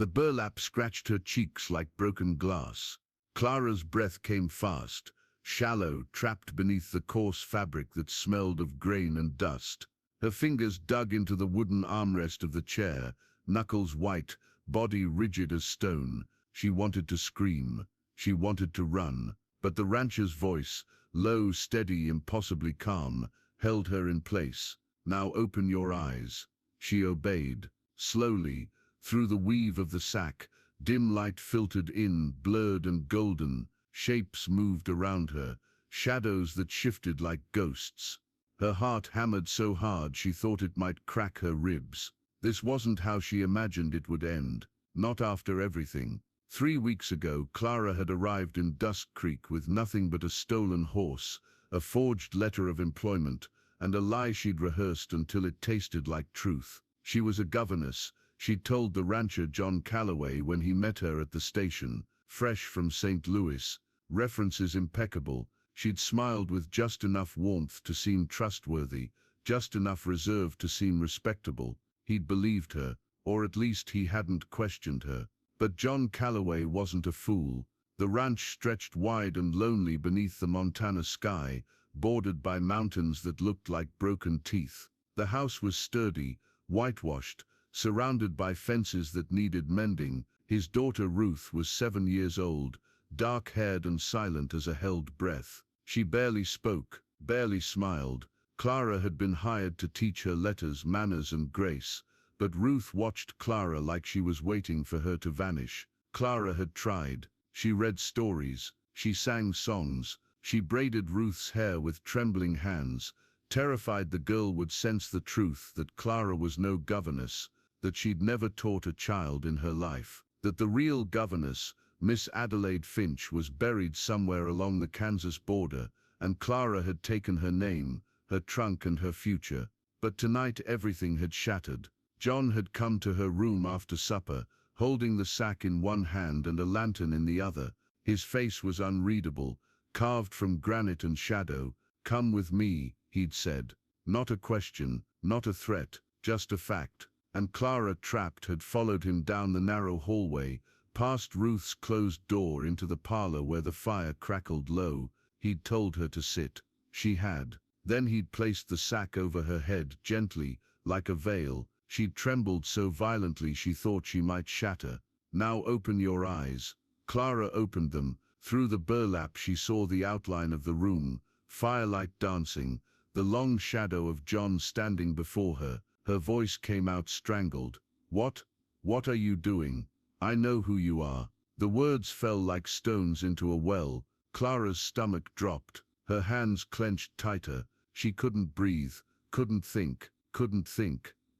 The burlap scratched her cheeks like broken glass. Clara's breath came fast, shallow, trapped beneath the coarse fabric that smelled of grain and dust. Her fingers dug into the wooden armrest of the chair, knuckles white, body rigid as stone. She wanted to scream. She wanted to run. But the rancher's voice, low, steady, impossibly calm, held her in place. "Now open your eyes." She obeyed. Slowly, through the weave of the sack, dim light filtered in, blurred and golden. Shapes moved around her, shadows that shifted like ghosts. Her heart hammered so hard she thought it might crack her ribs. This wasn't how she imagined it would end. Not after everything. 3 weeks ago, Clara had arrived in Dusk Creek with nothing but a stolen horse, a forged letter of employment, and a lie she'd rehearsed until it tasted like truth. She was a governess, she'd told the rancher John Calloway when he met her at the station, fresh from St. Louis, references impeccable. She'd smiled with just enough warmth to seem trustworthy, just enough reserve to seem respectable. He'd believed her, or at least he hadn't questioned her. But John Calloway wasn't a fool. The ranch stretched wide and lonely beneath the Montana sky, bordered by mountains that looked like broken teeth. The house was sturdy, whitewashed, surrounded by fences that needed mending. His daughter Ruth was 7 years old, dark-haired and silent as a held breath. She barely spoke, barely smiled. Clara had been hired to teach her letters, manners and grace. But Ruth watched Clara like she was waiting for her to vanish. Clara had tried. She read stories. She sang songs. She braided Ruth's hair with trembling hands, terrified the girl would sense the truth that Clara was no governess, that she'd never taught a child in her life, that the real governess, Miss Adelaide Finch, was buried somewhere along the Kansas border, and Clara had taken her name, her trunk and her future. But tonight everything had shattered. John had come to her room after supper, holding the sack in one hand and a lantern in the other. His face was unreadable, carved from granite and shadow. "Come with me," he'd said. Not a question, not a threat, just a fact. And Clara, trapped, had followed him down the narrow hallway, past Ruth's closed door into the parlor where the fire crackled low. He'd told her to sit. She had. Then he'd placed the sack over her head, gently, like a veil. She'd trembled so violently she thought she might shatter. "Now open your eyes." Clara opened them. Through the burlap she saw the outline of the room, firelight dancing, the long shadow of John standing before her. Her voice came out strangled. What are you doing? I know who you are." The words fell like stones into a well. Clara's stomach dropped. Her hands clenched tighter. She couldn't breathe, couldn't think.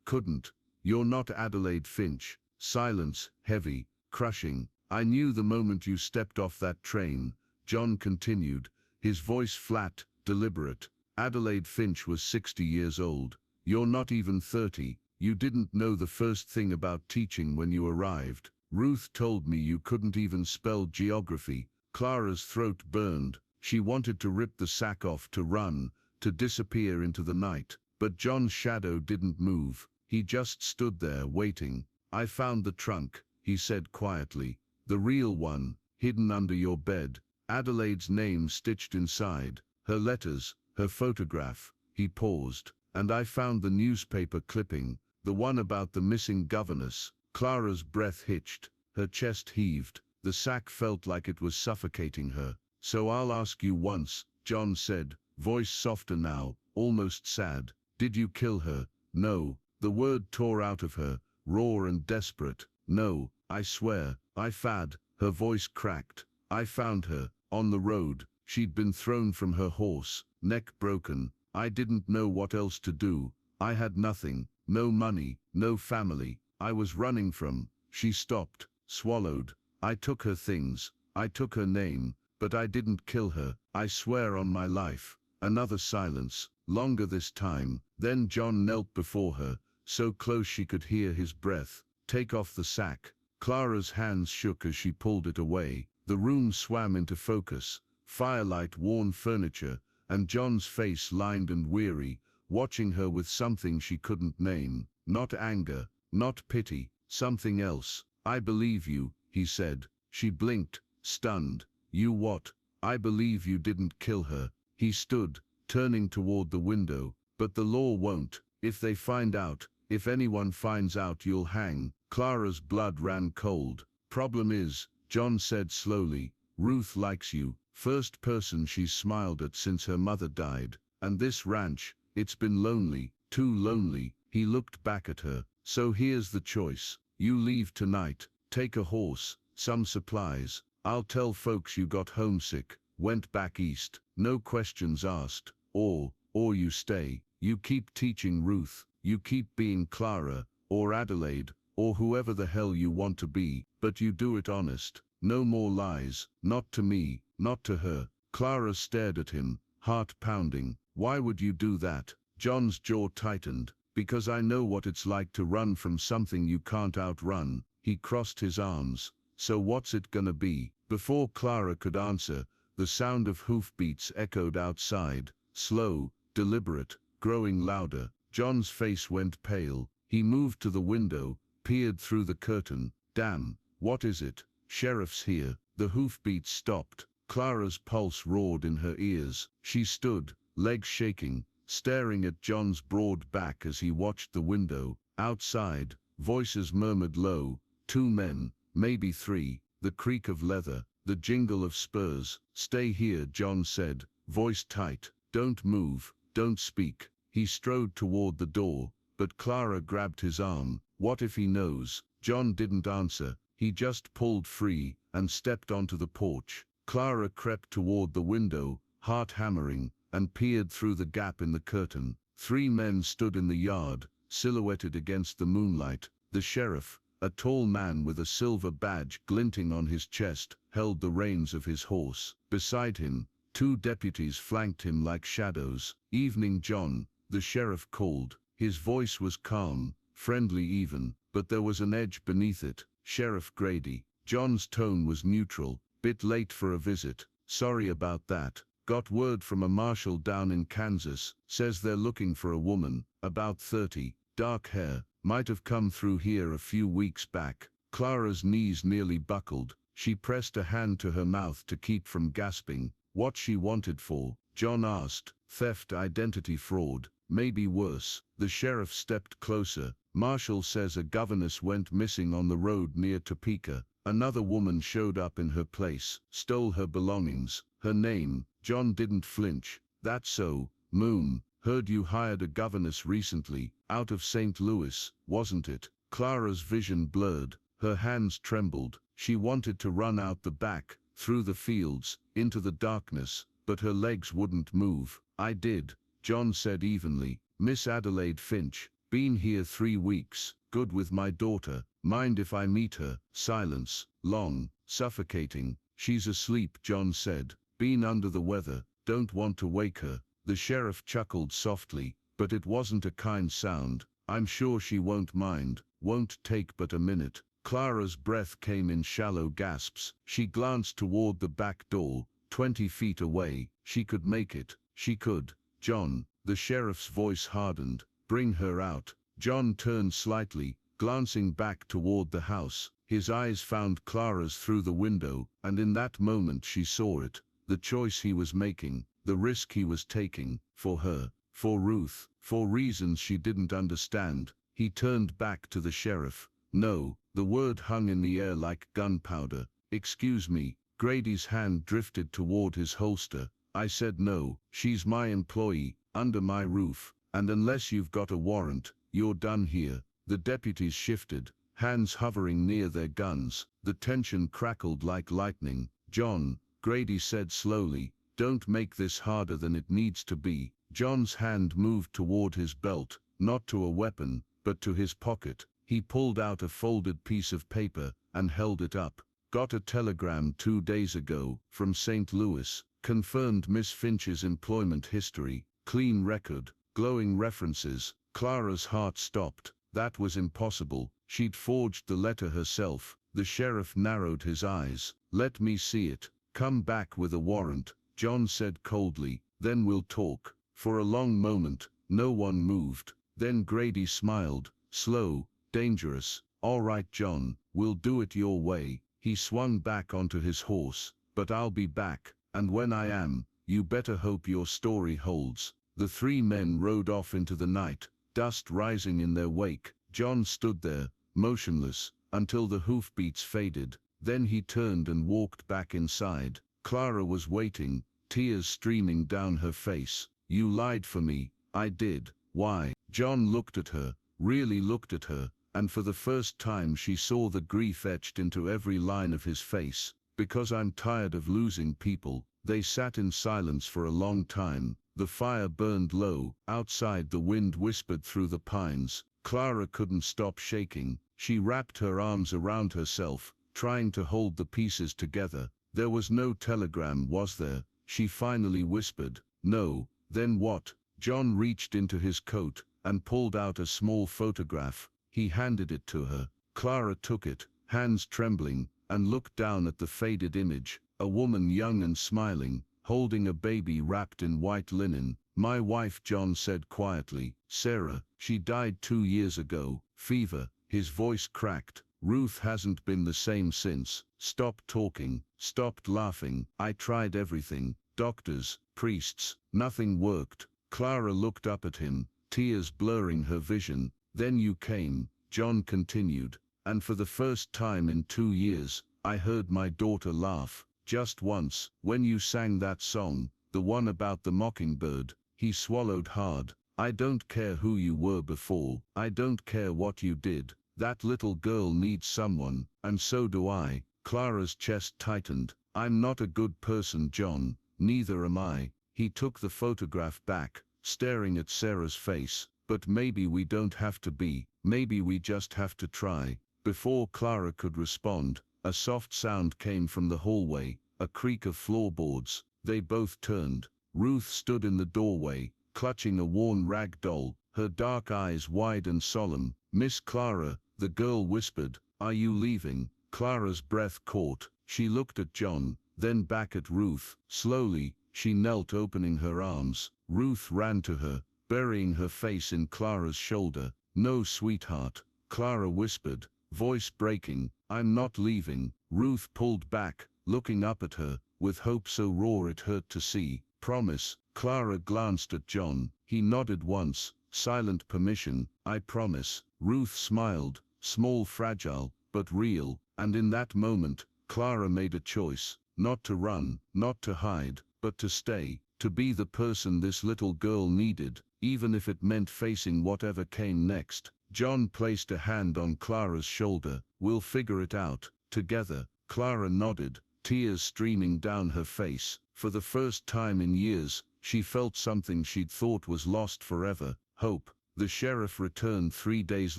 Couldn't. "You're not Adelaide Finch." Silence, heavy, crushing. "I knew the moment you stepped off that train," John continued, his voice flat, deliberate. "Adelaide Finch was 60 years old. You're not even 30. You didn't know the first thing about teaching when you arrived. Ruth told me you couldn't even spell geography." Clara's throat burned. She wanted to rip the sack off, to run, to disappear into the night. But John's shadow didn't move. He just stood there, waiting. "I found the trunk," he said quietly. "The real one, hidden under your bed. Adelaide's name stitched inside. Her letters, her photograph." He paused. "And I found the newspaper clipping, the one about the missing governess." Clara's breath hitched. Her chest heaved. The sack felt like it was suffocating her. "So I'll ask you once," John said, voice softer now, almost sad. "Did you kill her?" "No." The word tore out of her, raw and desperate. "No, I swear." Her voice cracked. "I found her, on the road. She'd been thrown from her horse, neck broken. I didn't know what else to do. I had nothing, no money, no family. I was running from." She stopped, swallowed. "I took her things. I took her name. But I didn't kill her. I swear on my life." Another silence, longer this time. Then John knelt before her, so close she could hear his breath. "Take off the sack." Clara's hands shook as she pulled it away. The room swam into focus, firelight, worn furniture, and John's face lined and weary, watching her with something she couldn't name. Not anger, not pity, something else. I believe you, he said. She blinked, stunned. You what? I believe you didn't kill her. He stood, turning toward the window. But the law won't. If they find out, if anyone finds out, you'll hang. Clara's blood ran cold. Problem is, John said slowly, Ruth likes you. First person she's smiled at since her mother died. And this ranch, it's been lonely, too lonely. He looked back at her. So here's the choice. You leave tonight, take a horse, some supplies. I'll tell folks you got homesick, went back east, no questions asked. Or you stay, you keep teaching Ruth, you keep being Clara, or Adelaide, or whoever the hell you want to be, but you do it honest. No more lies, not to me, not to her. Clara stared at him, heart pounding. Why would you do that? John's jaw tightened. Because I know what it's like to run from something you can't outrun. He crossed his arms. So what's it gonna be? Before Clara could answer, the sound of hoofbeats echoed outside, slow, deliberate, growing louder. John's face went pale. He moved to the window, peered through the curtain. Damn, what is it? Sheriff's here. The hoofbeats stopped. Clara's pulse roared in her ears. She stood, legs shaking, staring at John's broad back as he watched the window. Outside, voices murmured low. 2 men, maybe 3, the creak of leather, the jingle of spurs. Stay here, John said, voice tight. Don't move, don't speak. He strode toward the door, but Clara grabbed his arm. What if he knows? John didn't answer. He just pulled free and stepped onto the porch. Clara crept toward the window, heart hammering, and peered through the gap in the curtain. 3 men stood in the yard, silhouetted against the moonlight. The sheriff, a tall man with a silver badge glinting on his chest, held the reins of his horse. Beside him, 2 deputies flanked him like shadows. Evening, John, the sheriff called. His voice was calm, friendly even, but there was an edge beneath it. Sheriff Grady. John's tone was neutral. Bit late for a visit. Sorry about that. Got word from a marshal down in Kansas, says they're looking for a woman, about 30, dark hair, might have come through here a few weeks back. Clara's knees nearly buckled. She pressed a hand to her mouth to keep from gasping. What she wanted for? John asked. Theft, identity fraud, maybe worse. The sheriff stepped closer. Marshal says a governess went missing on the road near Topeka. Another woman showed up in her place, stole her belongings. Her name. John didn't flinch. That's so. Moon. Heard you hired a governess recently, out of St. Louis, wasn't it? Clara's vision blurred. Her hands trembled. She wanted to run out the back, through the fields, into the darkness, but her legs wouldn't move. I did, John said evenly. Miss Adelaide Finch. Been here 3 weeks. Good with my daughter. Mind if I meet her? Silence. Long. Suffocating. She's asleep, John said. Been under the weather. Don't want to wake her. The sheriff chuckled softly, but it wasn't a kind sound. I'm sure she won't mind. Won't take but a minute. Clara's breath came in shallow gasps. She glanced toward the back door, 20 feet away. She could make it. She could. John. The sheriff's voice hardened. Bring her out. John turned slightly, glancing back toward the house. His eyes found Clara's through the window, and in that moment she saw it. The choice he was making, the risk he was taking, for her, for Ruth, for reasons she didn't understand. He turned back to the sheriff. No, the word hung in the air like gunpowder. Excuse me. Grady's hand drifted toward his holster. I said no. She's my employee, under my roof, and unless you've got a warrant, you're done here. The deputies shifted, hands hovering near their guns. The tension crackled like lightning. John, Grady said slowly, don't make this harder than it needs to be. John's hand moved toward his belt, not to a weapon, but to his pocket. He pulled out a folded piece of paper and held it up. Got a telegram 2 days ago, from St. Louis. Confirmed Miss Finch's employment history. Clean record, glowing references. Clara's heart stopped. That was impossible. She'd forged the letter herself. The sheriff narrowed his eyes. Let me see it. Come back with a warrant, John said coldly. Then we'll talk. For a long moment, no one moved. Then Grady smiled. Slow, dangerous. "All right, John, we'll do it your way." He swung back onto his horse. "But I'll be back, and when I am, you better hope your story holds." The three men rode off into the night, dust rising in their wake. John stood there, motionless, until the hoofbeats faded. Then he turned and walked back inside. Clara was waiting, tears streaming down her face. "You lied for me." "I did." "Why?" John looked at her, really looked at her, and for the first time she saw the grief etched into every line of his face. "Because I'm tired of losing people." They sat in silence for a long time. The fire burned low. Outside, the wind whispered through the pines. Clara couldn't stop shaking. She wrapped her arms around herself, trying to hold the pieces together. "There was no telegram, was there?" she finally whispered. "No." "Then what?" John reached into his coat and pulled out a small photograph. He handed it to her. Clara took it, hands trembling, and looked down at the faded image. A woman, young and smiling, holding a baby wrapped in white linen. "My wife," John said quietly. "Sarah. She died 2 years ago. Fever." His voice cracked. "Ruth hasn't been the same since. Stopped talking, stopped laughing. I tried everything. Doctors, priests, nothing worked." Clara looked up at him, tears blurring her vision. "Then you came," John continued, "and for the first time in 2 years, I heard my daughter laugh. Just once, when you sang that song, the one about the mockingbird." He swallowed hard. "I don't care who you were before. I don't care what you did. That little girl needs someone, and so do I." Clara's chest tightened. "I'm not a good person, John." "Neither am I." He took the photograph back, staring at Sarah's face. "But maybe we don't have to be. Maybe we just have to try." Before Clara could respond, a soft sound came from the hallway, a creak of floorboards. They both turned. Ruth stood in the doorway, clutching a worn rag doll, her dark eyes wide and solemn. "Miss Clara," the girl whispered, "are you leaving?" Clara's breath caught. She looked at John, then back at Ruth. Slowly, she knelt, opening her arms. Ruth ran to her, burying her face in Clara's shoulder. "No, sweetheart," Clara whispered, voice breaking. "I'm not leaving." Ruth pulled back, looking up at her, with hope so raw it hurt to see. "Promise." Clara glanced at John. He nodded once, silent permission. "I promise." Ruth smiled, small, fragile, but real. And in that moment, Clara made a choice. Not to run, not to hide, but to stay. To be the person this little girl needed, even if it meant facing whatever came next. John placed a hand on Clara's shoulder. "We'll figure it out, together." Clara nodded, tears streaming down her face. For the first time in years, she felt something she'd thought was lost forever: hope. The sheriff returned 3 days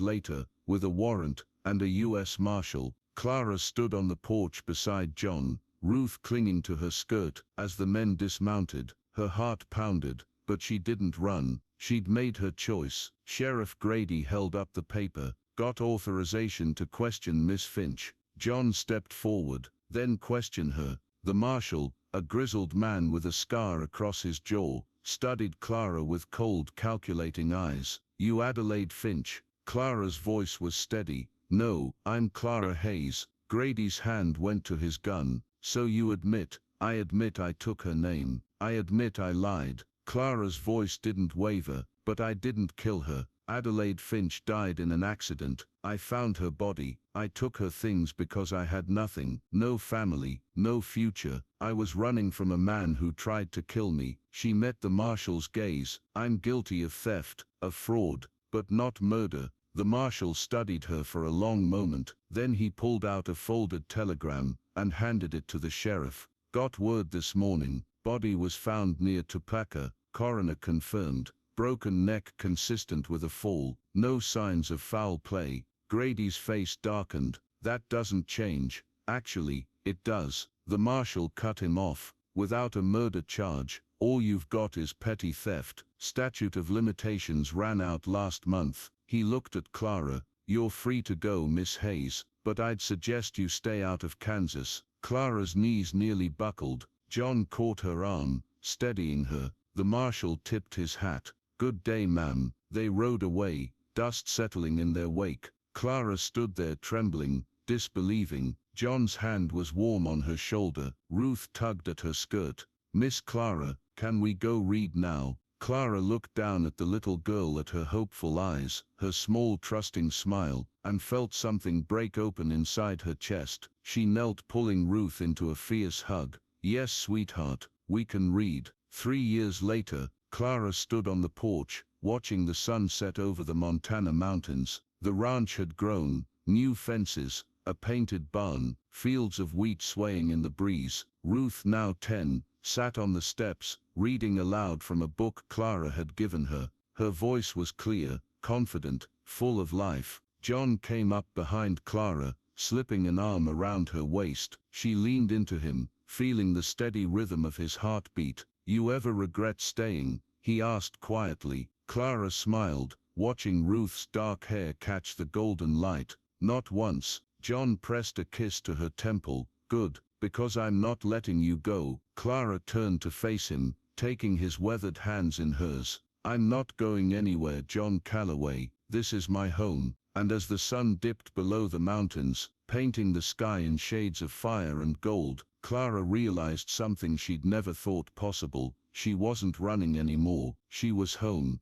later, with a warrant and a U.S. Marshal. Clara stood on the porch beside John, Ruth clinging to her skirt. As the men dismounted, her heart pounded, but she didn't run. She'd made her choice. Sheriff Grady held up the paper. "Got authorization to question Miss Finch." John stepped forward. "Then question her." The marshal, a grizzled man with a scar across his jaw, studied Clara with cold, calculating eyes. "You Adelaide Finch?" Clara's voice was steady. "No, I'm Clara Hayes." Grady's hand went to his gun. "So you admit?" "I admit I took her name. I admit I lied." Clara's voice didn't waver. "But I didn't kill her. Adelaide Finch died in an accident. I found her body. I took her things because I had nothing. No family, no future. I was running from a man who tried to kill me." She met the marshal's gaze. "I'm guilty of theft, of fraud, but not murder." The marshal studied her for a long moment. Then he pulled out a folded telegram and handed it to the sheriff. "Got word this morning. Body was found near Topeka. Coroner confirmed. Broken neck consistent with a fall. No signs of foul play." Grady's face darkened. "That doesn't change." "Actually, it does." The marshal cut him off. "Without a murder charge, all you've got is petty theft. Statute of limitations ran out last month." He looked at Clara. "You're free to go, Miss Hayes, but I'd suggest you stay out of Kansas." Clara's knees nearly buckled. John caught her arm, steadying her. The marshal tipped his hat. "Good day, ma'am." They rode away, dust settling in their wake. Clara stood there trembling, disbelieving. John's hand was warm on her shoulder. Ruth tugged at her skirt. "Miss Clara, can we go read now?" Clara looked down at the little girl, at her hopeful eyes, her small trusting smile, and felt something break open inside her chest. She knelt, pulling Ruth into a fierce hug. "Yes, sweetheart, we can read." 3 years later, Clara stood on the porch, watching the sun set over the Montana mountains. The ranch had grown, new fences, a painted barn, fields of wheat swaying in the breeze. Ruth, now 10, sat on the steps, reading aloud from a book Clara had given her. Her voice was clear, confident, full of life. John came up behind Clara, slipping an arm around her waist. She leaned into him, feeling the steady rhythm of his heartbeat. "You ever regret staying?" he asked quietly. Clara smiled, watching Ruth's dark hair catch the golden light. "Not once." John pressed a kiss to her temple. "Good, because I'm not letting you go." Clara turned to face him, taking his weathered hands in hers. "I'm not going anywhere, John Calloway. This is my home." And as the sun dipped below the mountains, painting the sky in shades of fire and gold, Clara realized something she'd never thought possible. She wasn't running anymore. She was home.